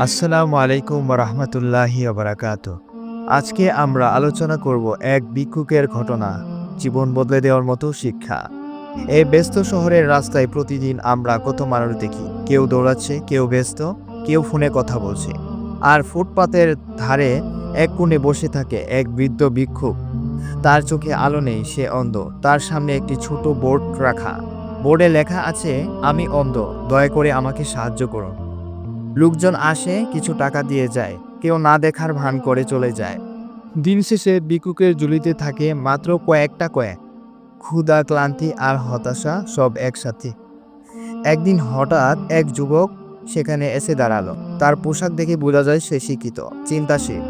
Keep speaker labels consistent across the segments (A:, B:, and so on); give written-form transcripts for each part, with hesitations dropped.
A: আসসালামু আলাইকুম রহমতুল্লাহি বারাকাতু। আজকে আমরা আলোচনা করব এক ভিক্ষুকের ঘটনা, জীবন বদলে দেওয়ার মতো শিক্ষা। এই ব্যস্ত শহরের রাস্তায় প্রতিদিন আমরা কত মানুষ দেখি, কেউ দৌড়াচ্ছে, কেউ ব্যস্ত, কেউ ফোনে কথা বলছে। আর ফুটপাতের ধারে এক কোণে বসে থাকে এক বৃদ্ধ ভিক্ষুক। তার চোখে আলো নেই, সে অন্ধ। তার সামনে একটি ছোট বোর্ড রাখা, বোর্ডে লেখা আছে, আমি অন্ধ, দয়া করে আমাকে সাহায্য করুন। লোকজন আসে, কিছু টাকা দিয়ে যায়, কেউ না দেখার ভান করে চলে যায়। দিন শেষে ভিক্ষুকের ঝুলিতে থাকে মাত্র কয়েকটা কয়েন। ক্ষুধা, ক্লান্তি আর হতাশা সব একসাথে। একদিন হঠাৎ এক যুবক সেখানে এসে দাঁড়ালো। তার পোশাক দেখে বোঝা যায় সে শিক্ষিত, চিন্তাশীল।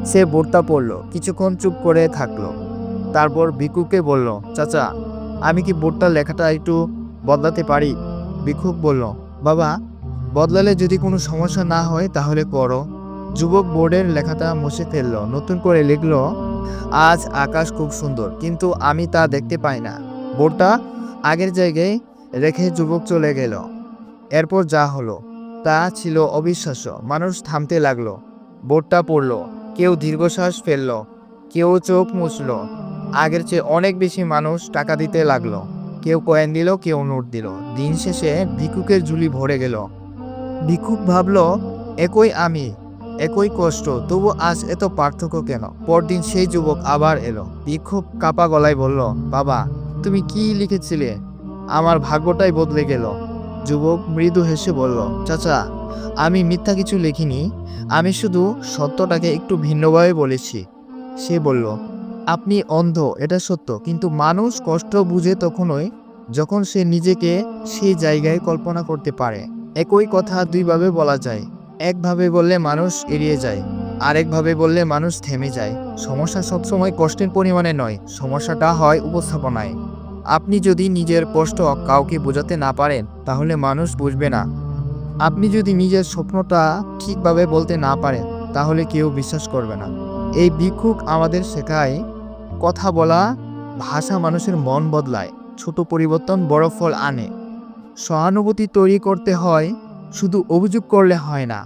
A: সে বোর্ডটা পড়ল, কিছুক্ষণ চুপ করে থাকলো। তারপর ভিক্ষুককে বলল, চাচা, আমি কি বোর্ডটার লেখাটা একটু বদলাতে পারি? ভিক্ষুক বলল, বাবা, বদলালে যদি কোনো সমস্যা না হয় তাহলে করো। যুবক বোর্ডের লেখাটা মুছে ফেলল, নতুন করে লিখল, আজ আকাশ খুব সুন্দর, কিন্তু আমি তা দেখতে পাই না। বোর্ডটা আগের জায়গায় রেখে যুবক চলে গেল। এরপর যা হলো তা ছিল অবিশ্বাস্য। মানুষ থামতে লাগলো, বোর্ডটা পড়ল, কেউ দীর্ঘশ্বাস ফেলল, কেউ চোখ মুছল। আগের চেয়ে অনেক বেশি মানুষ টাকা দিতে লাগলো। কেউ কয়েন দিল, কেউ নোট দিল। দিন শেষে ভিক্ষুকের ঝুলি ভরে গেল। ভিক্ষুক ভাবল, একই আমি, একই কষ্ট, তবু আজ এত পার্থক্য কেন? পরদিন সেই যুবক আবার এলো। ভিক্ষুক কাপা গলায় বলল, বাবা, তুমি কি লিখেছিলে? আমার ভাগ্যটাই বদলে গেল। যুবক মৃদু হেসে বলল, চাচা, আমি মিথ্যা কিছু লিখিনি, আমি শুধু সত্যটাকে একটু ভিন্নভাবে বলেছি। সে বলল, আপনি অন্ধ, এটা সত্য, কিন্তু মানুষ কষ্ট বুঝে তখনই যখন সে নিজেকে সেই জায়গায় কল্পনা করতে পারে। একই কথা দুইভাবে বলা যায়। একভাবে বললে মানুষ এড়িয়ে যায়, আরেকভাবে বললে মানুষ থেমে যায়। সমস্যা সবসময় কষ্টের পরিমাণে নয়, সমস্যাটা হয় উপস্থাপনায়। আপনি যদি নিজের কষ্ট কাউকে বোঝাতে না পারেন তাহলে মানুষ বুঝবে না। আপনি যদি নিজের স্বপ্নটা ঠিকভাবে বলতে না পারেন তাহলে কেউ বিশ্বাস করবে না। এই ভিক্ষুক আমাদের শেখায়, কথা বলা, ভাষা মানুষের মন বদলায়, ছোট পরিবর্তন বড় ফল আনে। সহানুভূতি তৈরি করতে হয়, শুধু অভিযোগ করলে হয় না।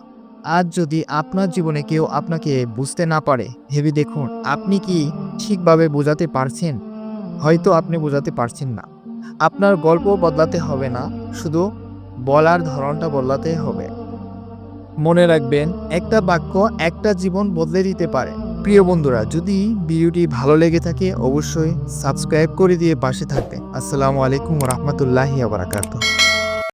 A: আজ যদি আপনার জীবনে কেউ আপনাকে বুঝতে না পারে, ভেবে দেখুন আপনি কি ঠিকভাবে বোঝাতে পারছেন। হয়তো আপনি বোঝাতে পারছেন না। আপনার গল্প বদলাতে হবে না, শুধু বলার ধরনটা বদলাতে হবে। মনে রাখবেন, একটা বাক্য একটা জীবন বদলে দিতে পারে। প্রিয় বন্ধুরা, যদি ভিডিওটি ভালো লেগে থাকে অবশ্যই সাবস্ক্রাইব করে দিয়ে পাশে থাকবেন। আসসালামু আলাইকুম রহমতুল্লাহি বারাকাতুহু।